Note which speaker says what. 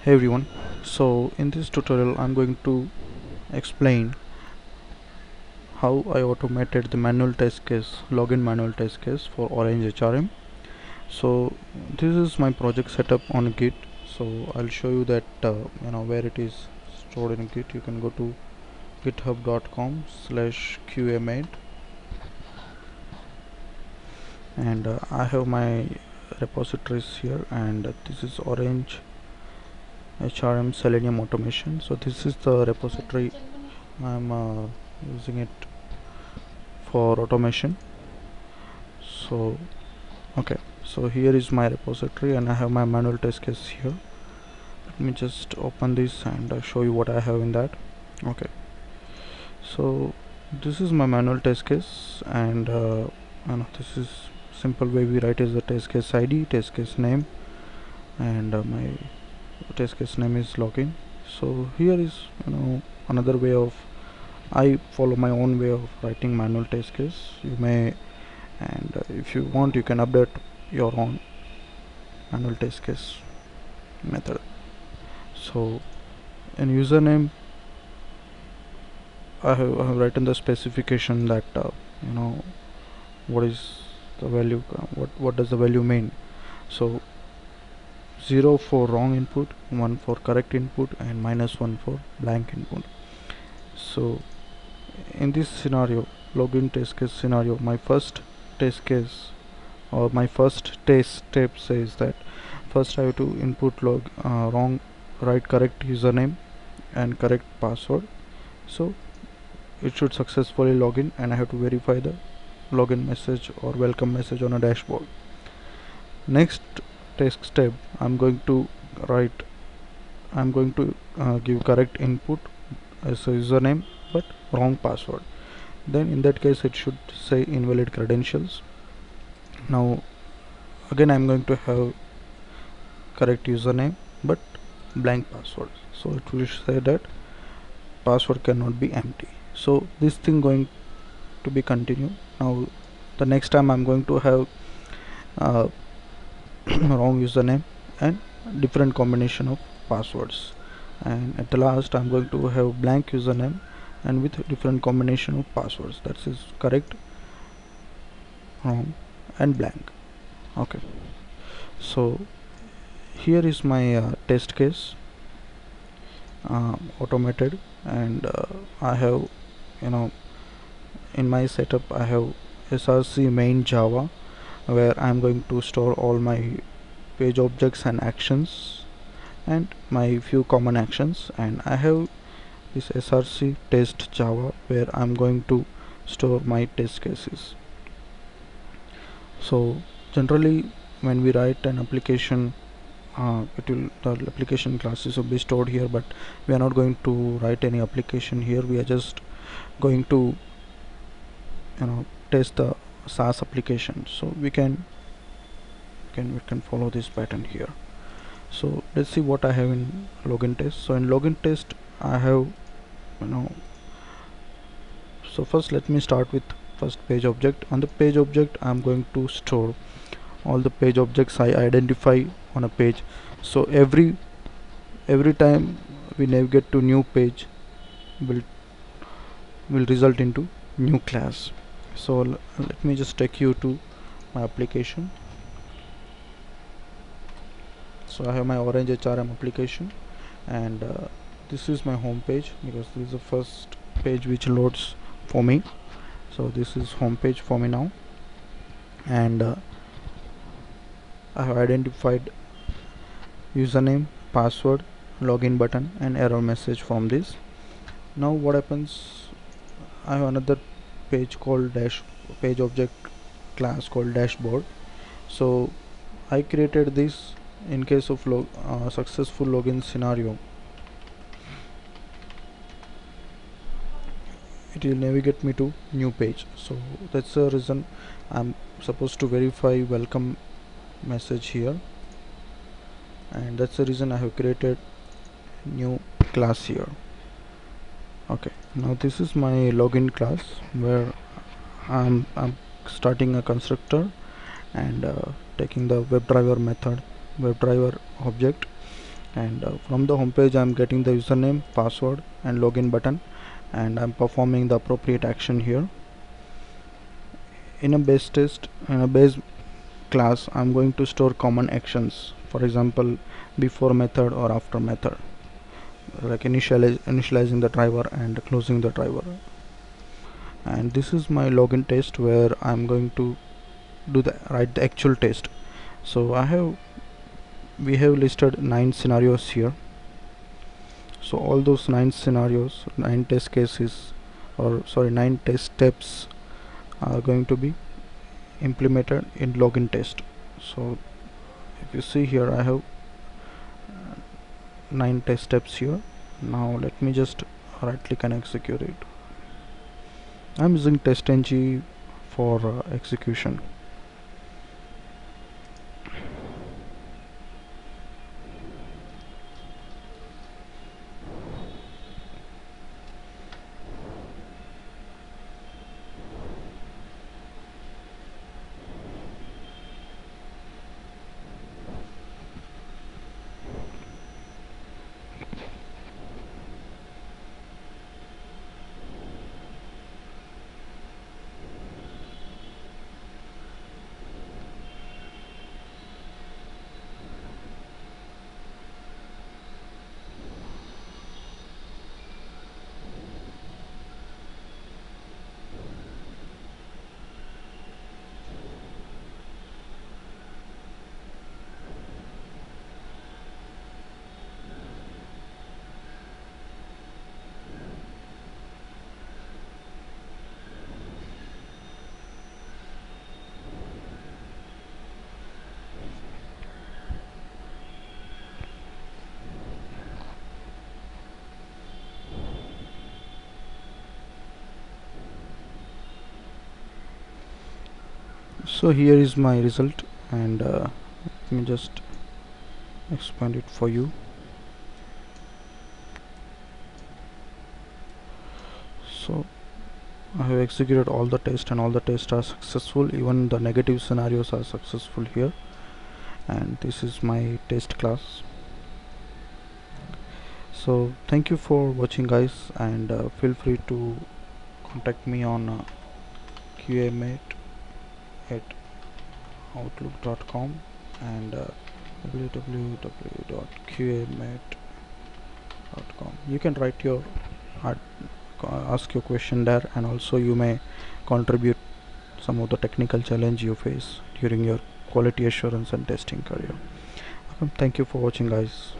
Speaker 1: Hey everyone, so in this tutorial I'm going to explain how I automated the manual test case, login manual test case for Orange HRM. So this is my project setup on Git. So I'll show you that where it is stored in Git. You can go to github.com/qmate, and I have my repositories here, and this is Orange HRM Selenium automation. So this is the repository I'm using it for automation. So okay, so here is my repository and I have my manual test case here. Let me just open this and show you what I have in that. Okay, so this is my manual test case, and this is simple way we write is the test case ID, test case name, and my test case name is login. So here is another way of, I follow my own way of writing manual test case. You may, and if you want, you can update your own manual test case method. So in username, I have written the specification that what is the value, what does the value mean. So 0 for wrong input, 1 for correct input, and -1 for blank input. So in this scenario, login test case scenario, my first test case or my first test step says that first I have to input correct username and correct password. So it should successfully log in, and I have to verify the login message or welcome message on a dashboard. Next test step, I'm going to give correct input as a username but wrong password. Then in that case it should say invalid credentials. Now again I'm going to have correct username but blank password, so it will say that password cannot be empty. So this thing going to be continue. Now the next time I'm going to have wrong username and different combination of passwords, and at the last I'm going to have blank username and with different combination of passwords, that is correct, wrong, and blank. Okay, so here is my test case automated, and I have in my setup I have src main java, where I'm going to store all my page objects and actions and my few common actions, and I have this src test java where I'm going to store my test cases. So generally when we write an application, the application classes will be stored here, but we are not going to write any application here. We are just going to test the SaaS application. So we can follow this pattern here. So let's see what I have in login test. So in login test I have so first let me start with first page object. On the page object I'm going to store all the page objects I identify on a page. So every time we navigate to new page will result into new class. So let me just take you to my application. So I have my Orange HRM application, and this is my home page because this is the first page which loads for me. So this is home page for me now, and I have identified username, password, login button, and error message from this. Now what happens, I have another page called page object class called dashboard. So I created this in case of successful login scenario. It will navigate me to new page. So that's the reason I'm supposed to verify welcome message here, and that's the reason I have created new class here. Okay, now this is my login class where I'm starting a constructor and taking the WebDriver method, WebDriver object, and from the home page I'm getting the username, password and login button, and I'm performing the appropriate action here. In a base class, I'm going to store common actions, for example before method or after method, like initializing the driver and closing the driver. And this is my login test where I'm going to write the actual test. So we have listed 9 scenarios here. So all those 9 scenarios, 9 test cases, or sorry 9 test steps are going to be implemented in login test. So if you see here, I have 9 test steps here. Now let me just right click and execute it. I'm using TestNG for execution. So here is my result, and let me just expand it for you. So I have executed all the tests and all the tests are successful, even the negative scenarios are successful here. And this is my test class. So thank you for watching guys, and feel free to contact me on qamate@outlook.com and www.qamate.com. You can write your ask your question there, and also you may contribute some of the technical challenge you face during your quality assurance and testing career. Thank you for watching guys.